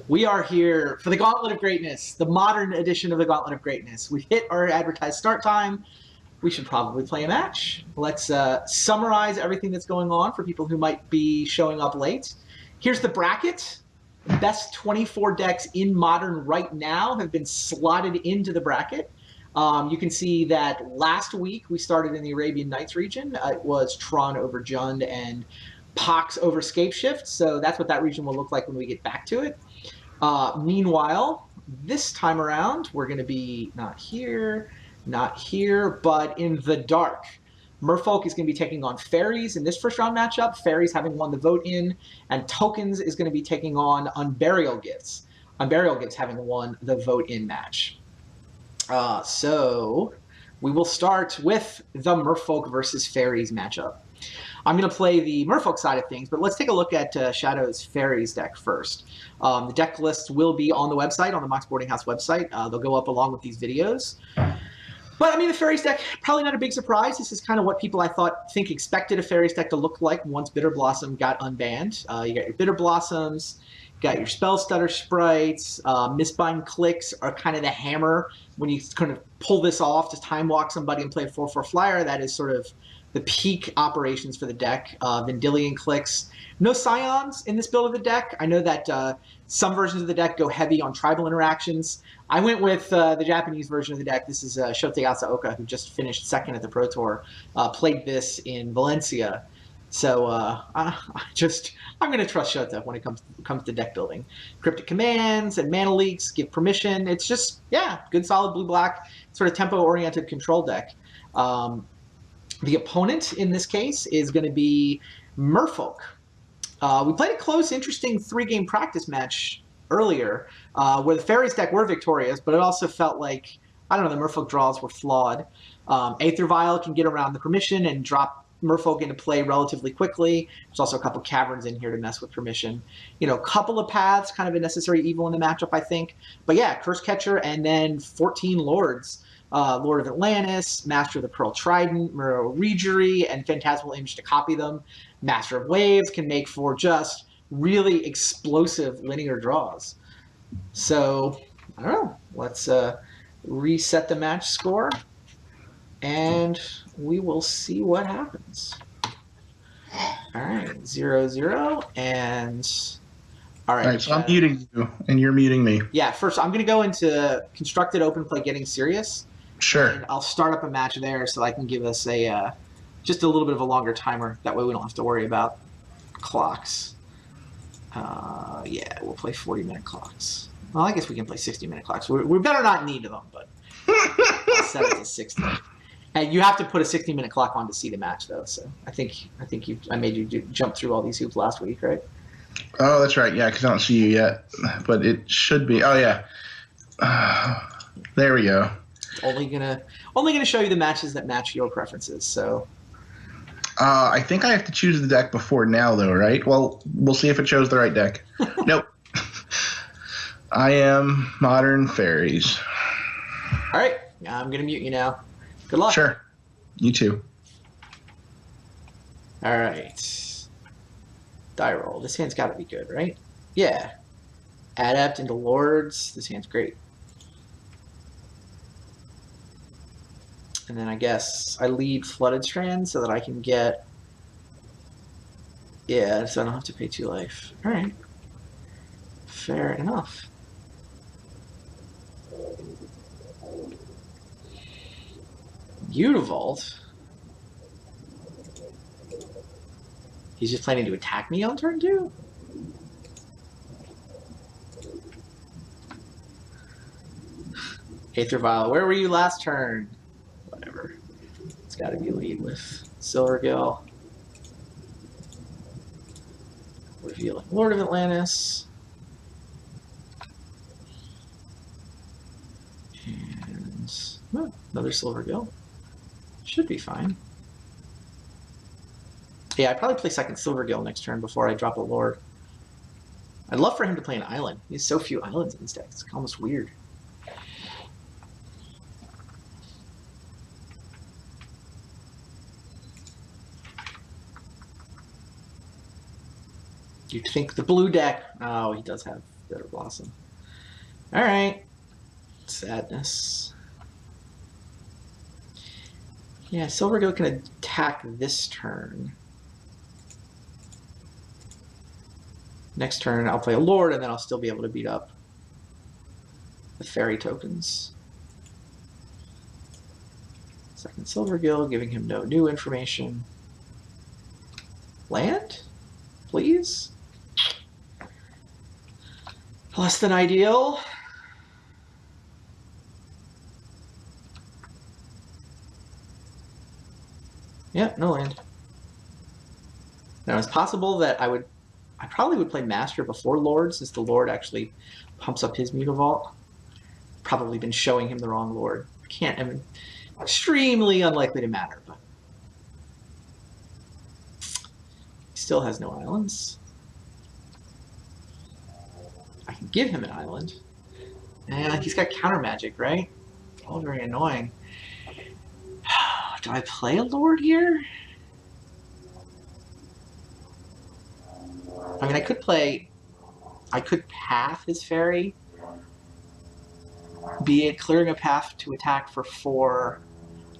We are here for the Gauntlet of Greatness, the modern edition of the Gauntlet of Greatness. We've hit our advertised start time. We should probably play a match. Let's summarize everything that's going on for people who might be showing up late. Here's the bracket. Best 24 decks in Modern right now have been slotted into the bracket. You can see that last week we started in the Arabian Nights region. It was Tron over Jund and Pox over Scapeshift. So that's what that region will look like when we get back to it. Meanwhile, this time around, we're going to be not here, but in the dark. Merfolk is going to be taking on Faeries in this first round matchup, Faeries having won the vote in, and Tokens is going to be taking on Unburial Gifts. Unburial Gifts having won the vote in match. So we will start with the Merfolk versus Faeries matchup. I'm going to play the Merfolk side of things, but let's take a look at Shadow's Faeries deck first. The deck list will be on the website, on the Mox Boarding House website. They'll go up along with these videos. But, I mean, the Faeries deck, probably not a big surprise. This is kind of what people, I think expected a Faeries deck to look like once Bitter Blossom got unbanned. You got your Bitter Blossoms, got your Spell Stutter Sprites, Mistbind Clicks are kind of the hammer. When you kind of pull this off, just time walk somebody and play a 4/4 flyer, that is sort of the peak operations for the deck. Vendilion Clicks. No Scions in this build of the deck. I know that some versions of the deck go heavy on tribal interactions. I went with the Japanese version of the deck. This is Shote Asaoka, who just finished second at the Pro Tour. Played this in Valencia. So I'm going to trust Shota when it comes to deck building. Cryptic Commands and Mana Leaks give permission. It's just, yeah, good solid blue-black, sort of tempo-oriented control deck. The opponent in this case is going to be Merfolk. We played a close, interesting 3-game practice match earlier where the Faeries deck were victorious, but it also felt like, I don't know, the Merfolk draws were flawed. Aether Vial can get around the permission and drop Merfolk into play relatively quickly. There's also a couple Caverns in here to mess with permission. You know, a couple of Paths, kind of a necessary evil in the matchup, I think. But yeah, Curse Catcher and then 14 Lords. Lord of Atlantis, Master of the Pearl Trident, Muro Regery, and Phantasmal Image to copy them. Master of Waves can make for just really explosive linear draws. So, I don't know. Let's reset the match score, and we will see what happens. All right, 0-0, and all right. All right, so I'm muting you, and you're muting me. Yeah, first I'm going to go into Constructed Open Play Getting Serious. Sure. And I'll start up a match there so I can give us a just a little bit of a longer timer. That way we don't have to worry about clocks. Yeah, we'll play 40-minute clocks. Well, I guess we can play 60-minute clocks. We better not need them, but I'll set it to 60. And you have to put a 60-minute clock on to see the match, though. So I think I made you jump through all these hoops last week, right? Oh, that's right. Yeah, because I don't see you yet, but it should be. Oh yeah. There we go. Only gonna show you the matches that match your preferences. So I think I have to choose the deck before now, though, right? Well, we'll see if it shows the right deck. Nope. I am Modern Faeries. All right, I'm gonna mute you now. Good luck. Sure. You too. All right. Die roll. This hand's got to be good, right? Yeah. Adept into Lords. This hand's great. And then I guess I lead Flooded Strand so that I can get... Yeah, so I don't have to pay 2 life. Alright. Fair enough. Univault? He's just planning to attack me on turn 2? Aether Vial, where were you last turn? Whatever. It's got to be lead with Silvergill. Revealing Lord of Atlantis. And another Silvergill. Should be fine. Yeah, I'd probably play second Silvergill next turn before I drop a Lord. I'd love for him to play an island. He has so few islands in his deck. It's almost weird. You'd think the blue deck. Oh, he does have Bitter Blossom. All right. Sadness. Yeah, Silvergill can attack this turn. Next turn, I'll play a Lord, and then I'll still be able to beat up the fairy tokens. Second Silvergill, giving him no new information. Land? Please? Less than ideal. Yep, no land. Now, it's possible that I probably would play Master before Lord, since the Lord actually pumps up his Mutavault. Probably been showing him the wrong Lord. I mean, extremely unlikely to matter, but he still has no islands. I can give him an island. And he's got counter magic, right? All very annoying. Do I play a Lord here? I mean, I could path his fairy, be it clearing a path to attack for 4.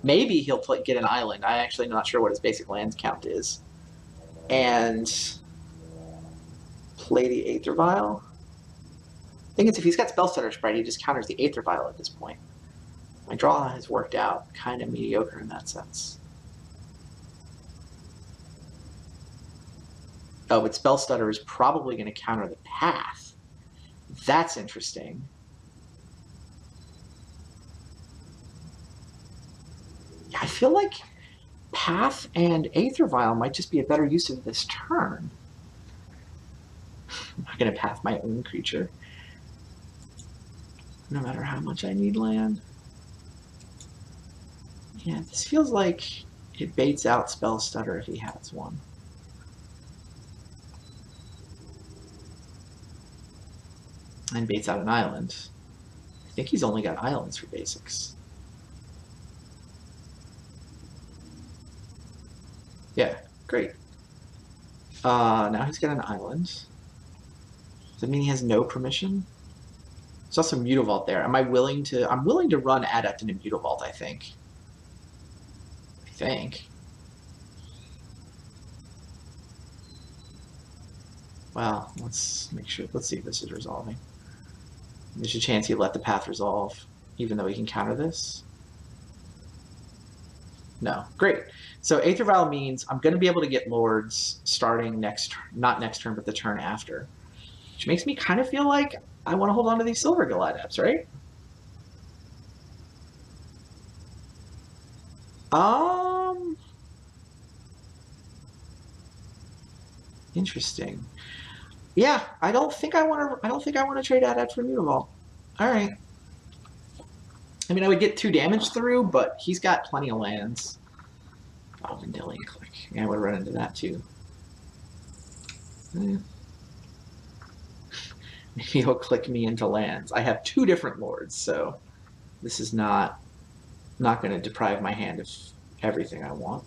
Maybe he'll get an island. I'm actually not sure what his basic land count is. And play the Aether Vial. The thing is, if he's got Spellstutter Sprite, he just counters the Aether Vial at this point. My draw has worked out kind of mediocre in that sense. Oh, but Spellstutter is probably going to counter the path. That's interesting. Yeah, I feel like Path and Aether Vial might just be a better use of this turn. I'm not going to path my own creature, no matter how much I need land. Yeah, this feels like it baits out Spellstutter if he has one. And baits out an island. I think he's only got islands for basics. Yeah, great. Now he's got an island. Does that mean he has no permission? There's also Mutavault there. I'm willing to run Adept into Mutavault, I think. Well, let's make sure. Let's see if this is resolving. There's a chance he'll let the path resolve, even though he can counter this. No. Great. So Aether Vial means I'm going to be able to get Lords starting not next turn, but the turn after. Which makes me kind of feel like I want to hold on to these Silvergill Adepts, right? Interesting. Yeah, I don't think I want to trade Adept for Mutavault. All right. I mean, I would get 2 damage through, but he's got plenty of lands. Oh, Vendilion Click. Yeah, I would run into that too. Maybe he'll click me into lands. I have 2 different Lords, so this is not going to deprive my hand of everything I want.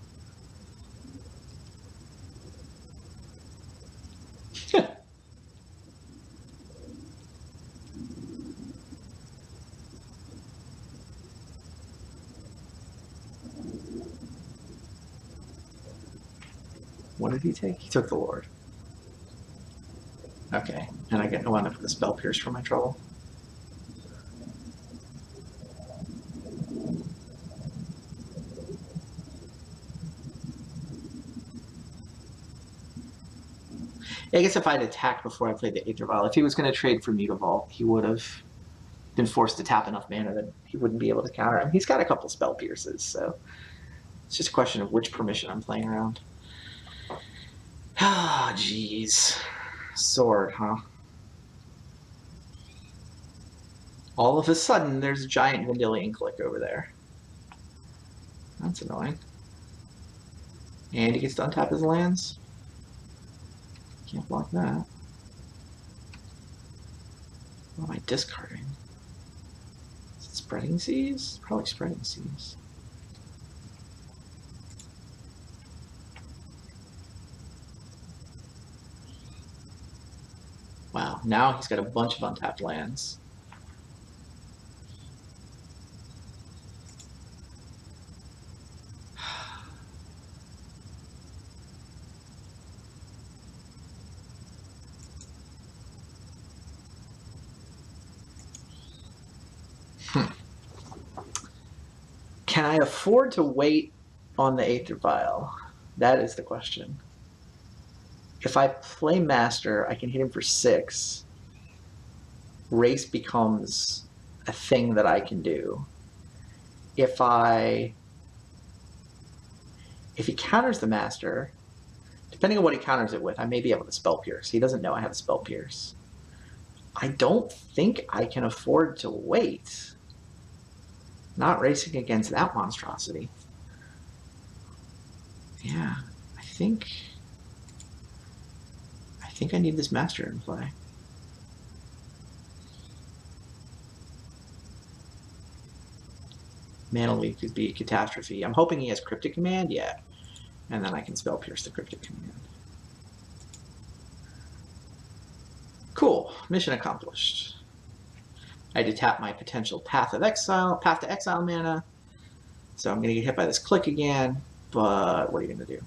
What did he take? He took the Lord. Okay, and I get to wind up with the Spell Pierce for my trouble. I guess if I'd attacked before I played the Aether Vial, if he was going to trade for Mutavault, he would have been forced to tap enough mana that he wouldn't be able to counter him. He's got a couple Spell Pierces, so it's just a question of which permission I'm playing around. Ah, jeez. Sword, huh? All of a sudden, there's a giant Vendilion Click over there. That's annoying. And he gets to untap his lands. Can't block that. What am I discarding? Is it Spreading Seas? Probably Spreading Seas. Wow, now he's got a bunch of untapped lands. Can I afford to wait on the Aether Vial? That is the question. If I play Master, I can hit him for 6. Race becomes a thing that I can do. If he counters the Master, depending on what he counters it with, I may be able to Spell Pierce. He doesn't know I have a Spell Pierce. I don't think I can afford to wait. Not racing against that monstrosity. Yeah, I think I need this Master in play. Mana Leak could be a catastrophe. I'm hoping he has Cryptic Command, yeah. And then I can Spell Pierce the Cryptic Command. Cool, mission accomplished. I had to tap my potential Path to Exile mana. So I'm gonna get hit by this click again, but what are you gonna do?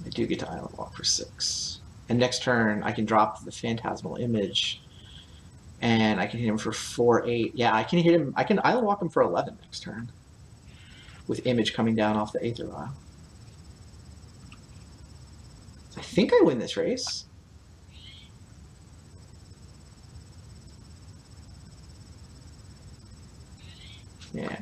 I do get to Island Walk for 6. And next turn I can drop the Phantasmal Image and I can hit him for 4/8. Yeah, I can hit him. I can Island Walk him for 11 next turn with Image coming down off the Aether Vial. I think I win this race. Yeah.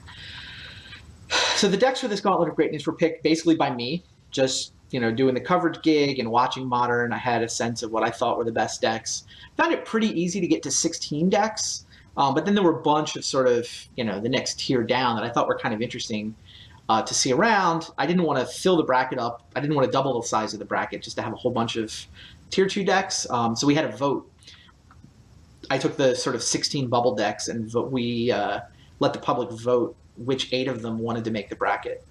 So the decks for this Gauntlet of Greatness were picked basically by me, just doing the coverage gig and watching Modern. I had a sense of what I thought were the best decks. Found it pretty easy to get to 16 decks, but then there were a bunch of sort of the next tier down that I thought were kind of interesting to see around. I didn't want to fill the bracket up. I didn't want to double the size of the bracket just to have a whole bunch of tier 2 decks. So we had a vote. I took the sort of 16 bubble decks and we let the public vote which 8 of them wanted to make the bracket.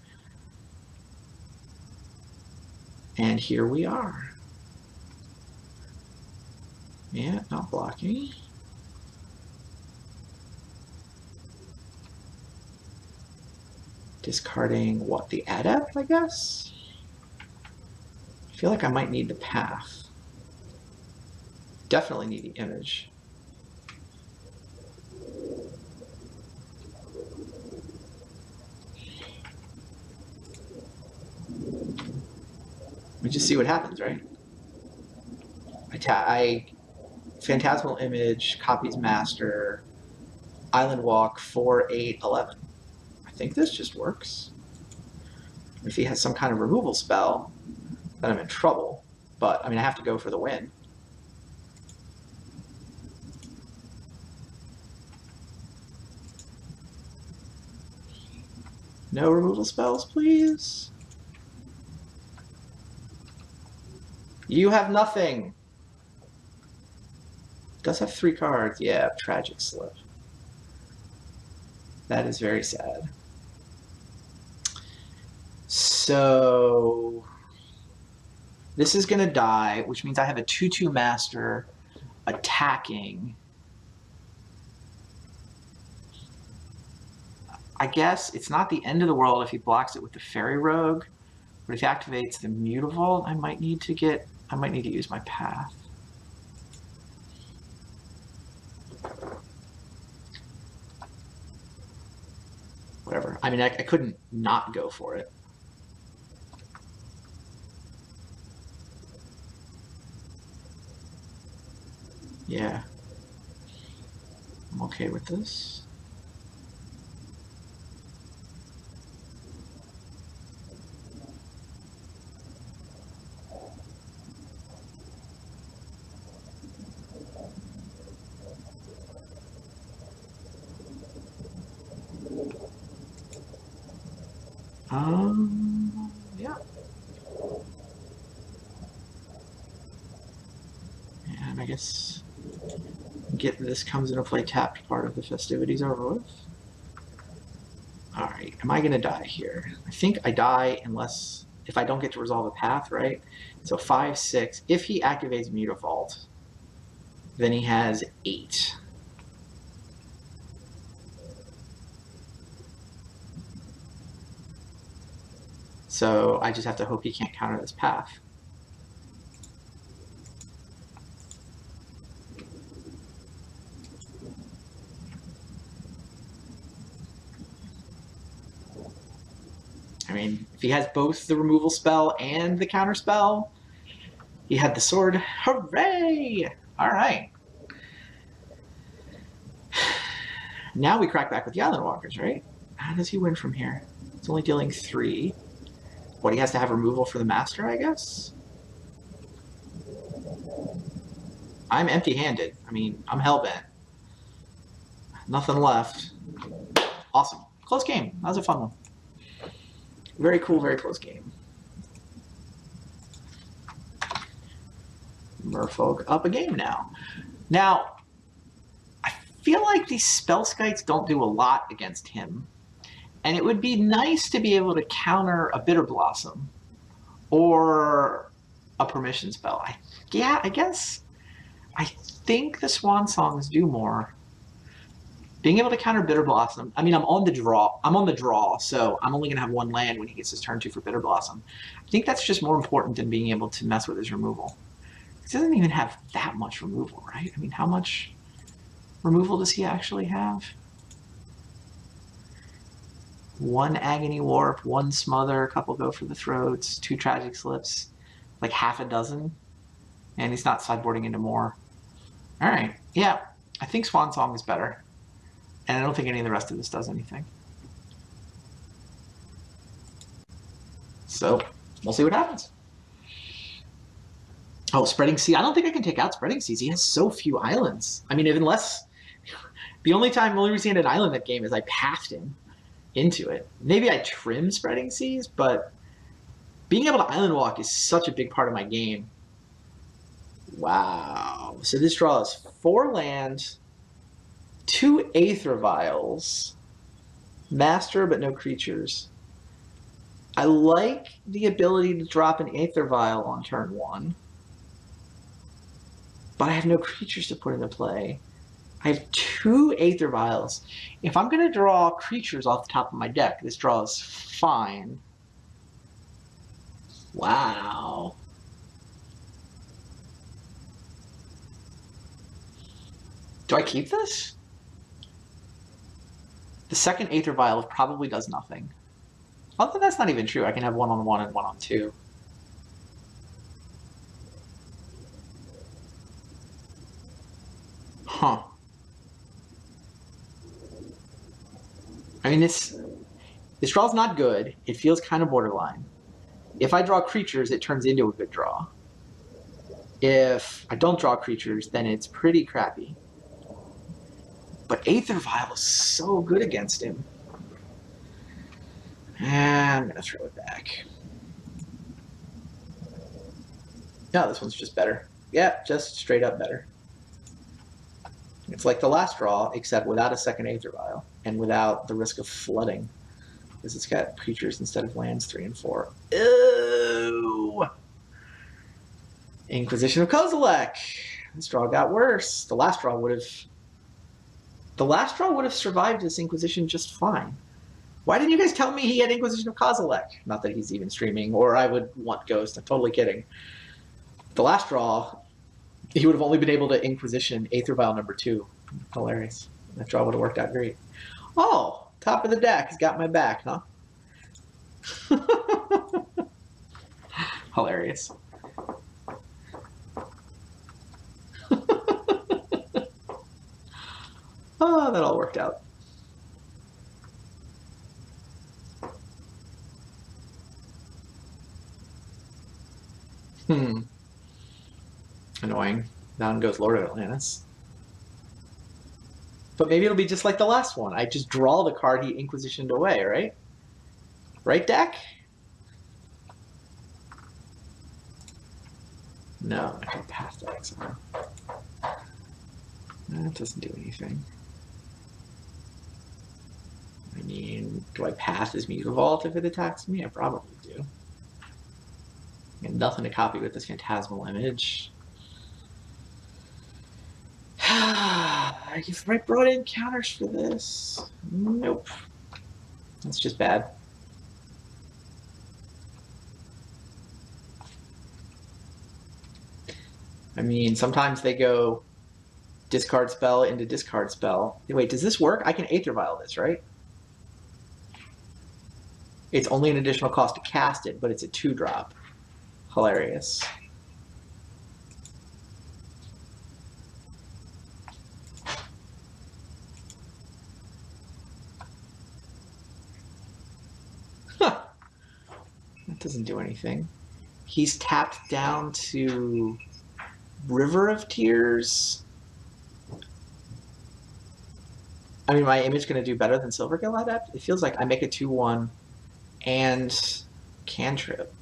And here we are. Yeah, not blocking. Discarding what? The Adept, I guess? I feel like I might need the Path. Definitely need the Image. We just see what happens, right? I Phantasmal Image, copies Master, Island Walk, 4/8, 11. I think this just works. If he has some kind of removal spell, then I'm in trouble. But I mean, I have to go for the win. No removal spells, please. You have nothing. Does have 3 cards. Yeah, Tragic Slip. That is very sad. So this is going to die, which means I have a 2/2 Master attacking. I guess it's not the end of the world if he blocks it with the Fairy Rogue, but if he activates the Mutavault, I might need to use my Path. Whatever. I mean, I couldn't not go for it. Yeah. I'm okay with this. Yeah. And I guess this comes into play tapped part of the festivities over with. Alright, am I gonna die here? I think I die unless if I don't get to resolve a path, right? So 5, 6. If he activates Mutavault, then he has 8. So I just have to hope he can't counter this path. I mean, if he has both the removal spell and the counter spell, he had the sword. Hooray! All right. Now we crack back with the Island Walkers, right? How does he win from here? It's only dealing 3. What, he has to have removal for the Master, I guess? I'm empty-handed. I mean, I'm hellbent. Nothing left. Awesome. Close game. That was a fun one. Very cool, very close game. Merfolk up a game now. Now, I feel like these spell skites don't do a lot against him. And it would be nice to be able to counter a Bitter Blossom or a permission spell. I guess. I think the Swan Songs do more. Being able to counter Bitter Blossom. I mean, I'm on the draw, so I'm only going to have 1 land when he gets his turn 2 for Bitter Blossom. I think that's just more important than being able to mess with his removal. He doesn't even have that much removal, right? I mean, how much removal does he actually have? 1 Agony Warp, 1 Smother, a couple Go for the Throats, 2 Tragic Slips, like half a dozen. And he's not sideboarding into more. All right. Yeah, I think Swan Song is better. And I don't think any of the rest of this does anything. So we'll see what happens. Oh, Spreading Sea. I don't think I can take out Spreading Seas. He has so few islands. I mean, unless the only reason he had an island that game is I pathed him into it. Maybe I trim Spreading Seas, but being able to island walk is such a big part of my game. Wow. So this draws 4 land, 2 Aether Vials, Master but no creatures. I like the ability to drop an Aether Vial on turn 1, but I have no creatures to put into play. I have 2 Aether Vials. If I'm going to draw creatures off the top of my deck, this draw is fine. Wow. Do I keep this? The second Aether Vial probably does nothing. Although that's not even true. I can have 1 on 1 and 1 on 2. Huh. I mean, this draw's not good. It feels kind of borderline. If I draw creatures, it turns into a good draw. If I don't draw creatures, then it's pretty crappy. But Aether Vial is so good against him. And I'm going to throw it back. No, this one's just better. Yeah, just straight up better. It's like the last draw, except without a second Aether Vial and without the risk of flooding. Because it's got creatures instead of lands 3 and 4. Ew! Inquisition of Kozilek. This draw got worse. The last draw would have survived this Inquisition just fine. Why didn't you guys tell me he had Inquisition of Kozilek? Not that he's even streaming, or I would want Ghost. I'm totally kidding. The last draw, he would have only been able to Inquisition Aether Vial number 2. Hilarious. That draw would have worked out great. Oh, top of the deck. He's got my back, huh? Hilarious. Oh, that all worked out. Annoying. Down goes Lord of Atlantis. But maybe it'll be just like the last one. I just draw the card he Inquisitioned away, right? Right, deck? No, I can pass that exile. That doesn't do anything. I mean, do I pass his Mutavault if it attacks me? I probably do. And nothing to copy with this phantasmal image. You've brought in counters for this. Nope. That's just bad. I mean, sometimes they go discard spell into discard spell. Wait, does this work? I can Aether Vial this, right? It's only an additional cost to cast it, but it's a 2-drop. Hilarious. Huh. That doesn't do anything. He's tapped down to River of Tears. I mean, my image going to do better than Silvergill Adept? It feels like I make a 2-1 and cantrip.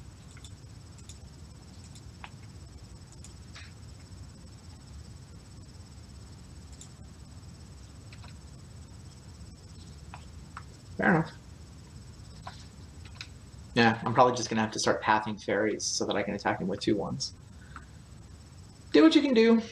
Fair enough. Yeah, I'm probably just going to have to start pathing Faeries so that I can attack him with 2-1s. Do what you can do.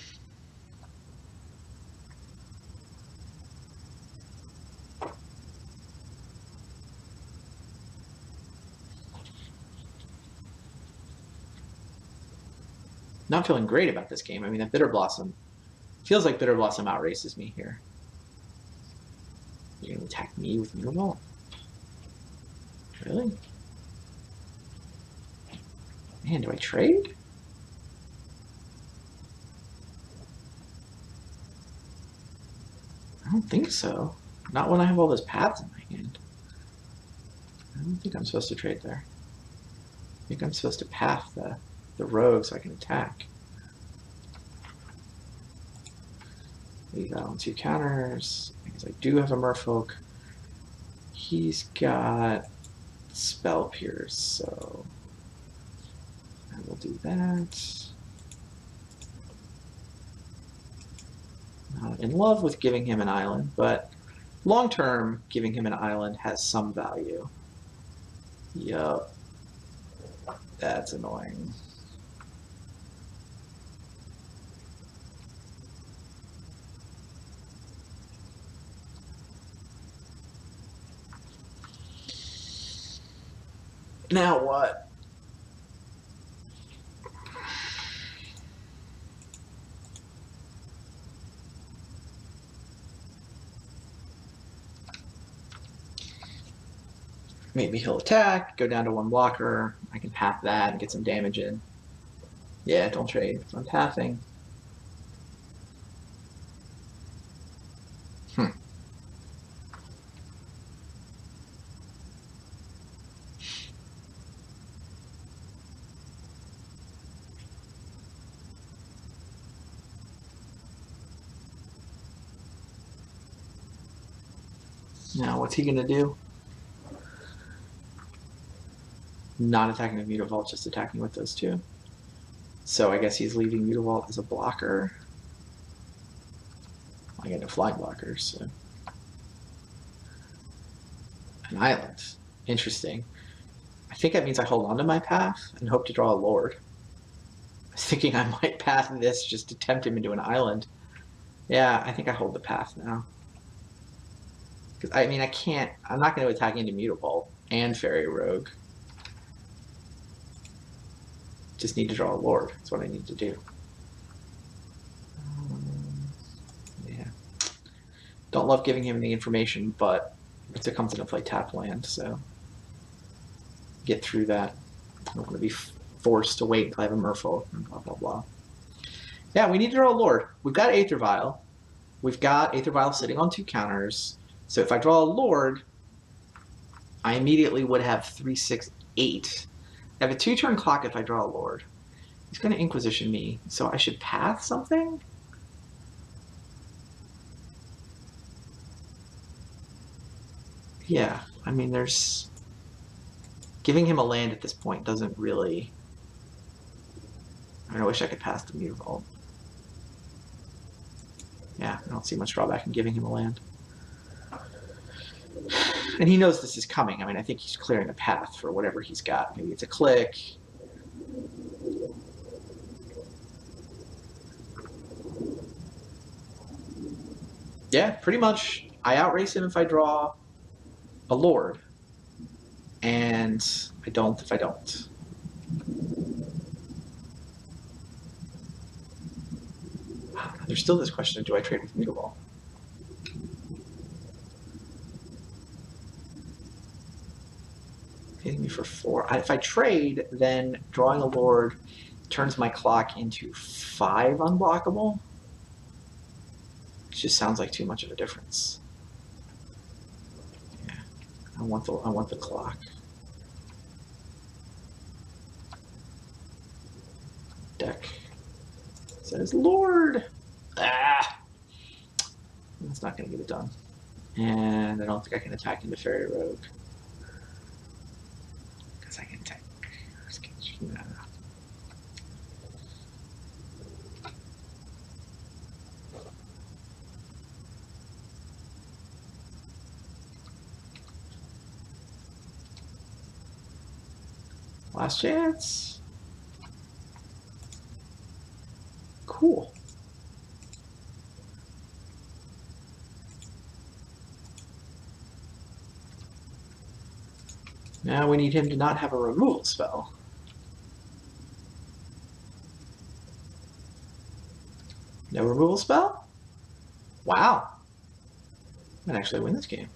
Not feeling great about this game. I mean, that Bitter Blossom feels like Bitter Blossom outraces me here. You're going to attack me with Mutavault? Really? Man, do I trade? I don't think so. Not when I have all those paths in my hand. I don't think I'm supposed to trade there. I think I'm supposed to path the rogue so I can attack. Leave that on 2 counters, because I do have a Merfolk. He's got Spell Pierce, so I will do that. Not in love with giving him an island, but long term, giving him an island has some value. Yup. That's annoying. Now what? Maybe he'll attack, go down to 1 blocker. I can path that and get some damage in. Yeah, don't trade. I'm pathing. Now, what's he going to do? Not attacking with Mutavault, just attacking with those 2. So I guess he's leaving Mutavault as a blocker. I get no flying blockers, so. An island. Interesting. I think that means I hold on to my path and hope to draw a Lord. I was thinking I might path this just to tempt him into an island. Yeah, I think I hold the path now. Because, I mean, I'm not going to attack into Mutavault and Fairy Rogue. Just need to draw a Lord. That's what I need to do. Yeah. Don't love giving him the information, but it comes into play tap land, so get through that. I'm not going to be forced to wait until I have a Merfolk and blah, blah, blah. Yeah, we need to draw a Lord. We've got Aether Vial. We've got Aether Vial sitting on 2 counters. So if I draw a Lord, I immediately would have 3, 6, 8. I have a 2-turn clock if I draw a Lord. He's going to Inquisition me, so I should path something? Yeah, I mean, there's... Giving him a land at this point doesn't really... I mean, I wish I could pass the Mutavault. Yeah, I don't see much drawback in giving him a land. And he knows this is coming. I mean, I think he's clearing a path for whatever he's got. Maybe it's a click. Yeah, pretty much. I outrace him if I draw a Lord, and I don't if I don't. There's still this question of do I trade with Mutable? Hitting me for 4. If I trade, then drawing a Lord turns my clock into 5 unblockable. It just sounds like too much of a difference. Yeah, I want the clock. Deck says Lord. Ah, that's not going to get it done. And I don't think I can attack into Fairy Rogue. Because I can attack. Nah. Last chance. Cool. Now we need him to not have a removal spell. No removal spell? Wow. I might actually win this game.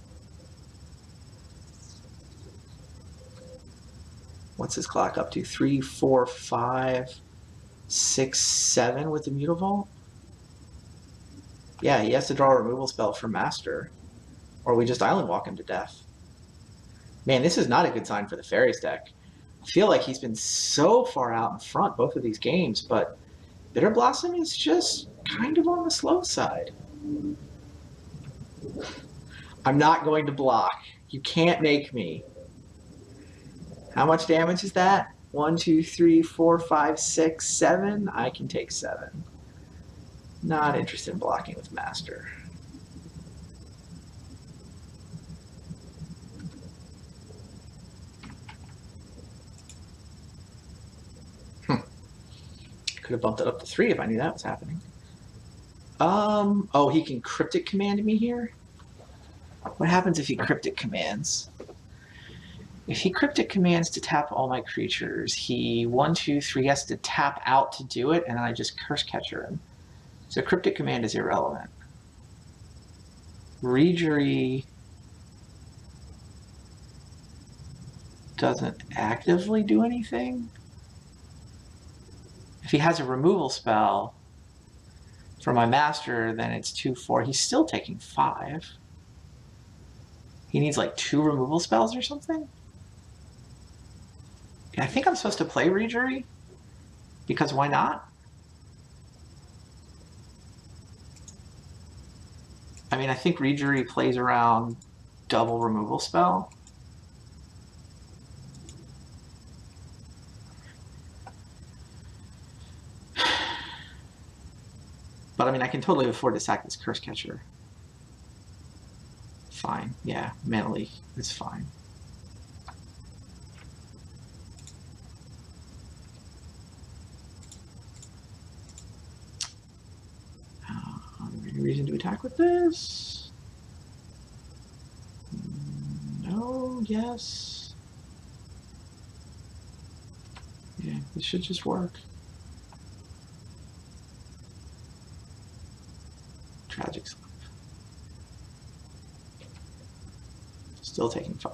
What's his clock up to? 3, 4, 5, 6, 7 with the Mutavault? Yeah, he has to draw a removal spell for Master, or we just Island Walk him to death. Man, this is not a good sign for the Faeries deck. I feel like he's been so far out in front both of these games, but Bitter Blossom is just kind of on the slow side. I'm not going to block. You can't make me. How much damage is that? 1, 2, 3, 4, 5, 6, 7. I can take 7. Not interested in blocking with Master. Could have bumped it up to 3 if I knew that was happening. Oh, he can Cryptic Command me here? What happens if he Cryptic Commands? If he Cryptic Commands to tap all my creatures, he 1, 2, 3 has to tap out to do it, and then I just Curse Catcher him. So Cryptic Command is irrelevant. Rejury doesn't actively do anything. If he has a removal spell for my Master, then it's 2, 4. He's still taking 5. He needs like 2 removal spells or something? I think I'm supposed to play Rejury, because why not? I mean, I think Rejury plays around double removal spell. But I mean, I can totally afford to sack this Curse Catcher. Fine, yeah, mentally, it's fine. Any reason to attack with this? No, yes. Yeah, this should just work. Tragic Slip. Still taking 5.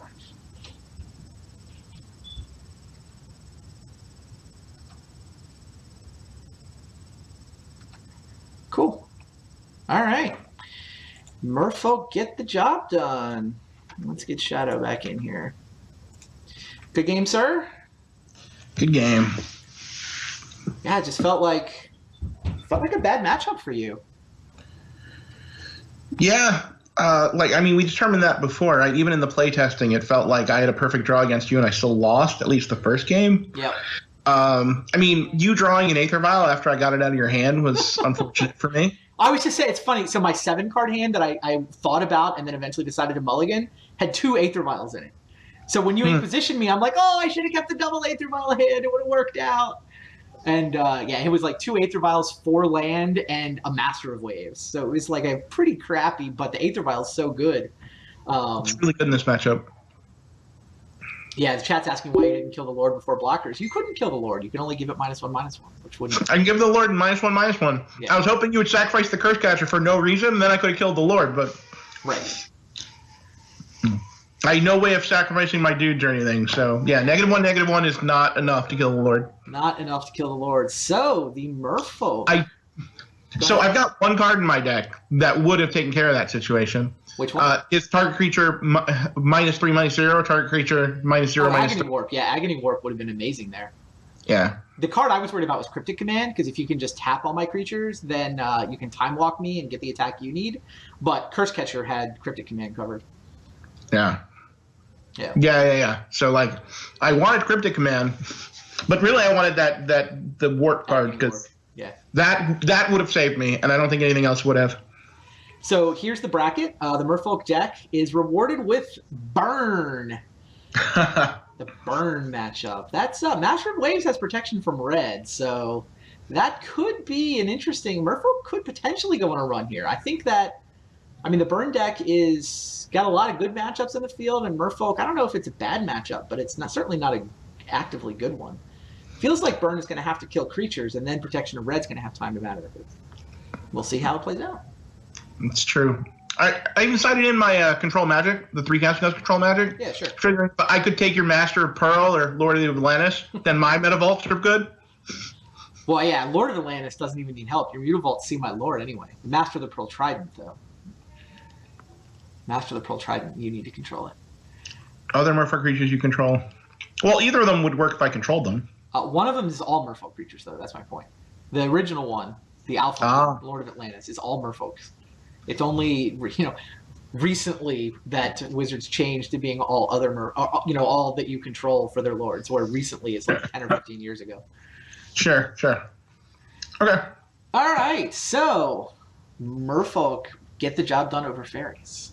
Cool. All right. Merfolk get the job done. Let's get Shadow back in here. Good game, sir? Good game. Yeah, it just felt like a bad matchup for you. Yeah. We determined that before, right? Even in the playtesting, it felt like I had a perfect draw against you and I still lost, at least the first game. Yep. You drawing an Aether Vial after I got it out of your hand was unfortunate for me. I was just saying, it's funny. So my 7-card hand that I thought about and then eventually decided to mulligan had 2 Aether Vials in it. So when you positioned me, I'm like, oh, I should have kept the double Aether Vial hand. It would have worked out. And yeah, it was like 2 Aether Vials, 4 land, and a Master of Waves. So it was like a pretty crappy, but the Aether Vial is so good. It's really good in this matchup. Yeah, the chat's asking why you didn't kill the Lord before blockers. You couldn't kill the Lord. You can only give it -1/-1, which wouldn't. I can give the Lord -1/-1. Yeah. I was hoping you would sacrifice the Curse Catcher for no reason, and then I could have killed the Lord, but Right. I had no way of sacrificing my dudes or anything. So yeah, -1/-1 is not enough to kill the Lord. Not enough to kill the Lord. So the Merfolk. I've got one card in my deck that would have taken care of that situation. Which one? It's target creature -3/-0, target creature -0/-3. Agony Warp. Yeah, Agony Warp would have been amazing there. Yeah. The card I was worried about was Cryptic Command, because if you can just tap all my creatures, then you can Time Walk me and get the attack you need. But Curse Catcher had Cryptic Command covered. Yeah. Yeah. So like, I wanted Cryptic Command, but really I wanted the Warp card, because that would have saved me, and I don't think anything else would have. So here's the bracket. The Merfolk deck is rewarded with Burn. The Burn matchup. That's Master of Waves has protection from red, so that could be an interesting. Merfolk could potentially go on a run here. I think that. I mean, the Burn deck is got a lot of good matchups in the field, and Merfolk. I don't know if it's a bad matchup, but it's certainly not an actively good one. Feels like Burn is going to have to kill creatures, and then Protection of Red's going to have time to matter. We'll see how it plays out. It's true. I even decided in my Control Magic, the 3 casting does Control Magic. Yeah, sure. Figuring I could take your Master of Pearl or Lord of the Atlantis, then my Metavaults are good. Well, yeah, Lord of Atlantis doesn't even need help. Your Mutavaults see my Lord anyway. The Master of the Pearl Trident, though. Master of the Pearl Trident, you need to control it. Other Merfolk creatures you control. Well, either of them would work if I controlled them. One of them is all Merfolk creatures, though. That's my point. The original one, the Alpha Lord of Atlantis, is all Merfolks. It's only recently that Wizards changed to being all other all that you control for their lords. Where recently it's like 10 or 15 years ago. Sure. Okay. All right, so Merfolk get the job done over Faeries.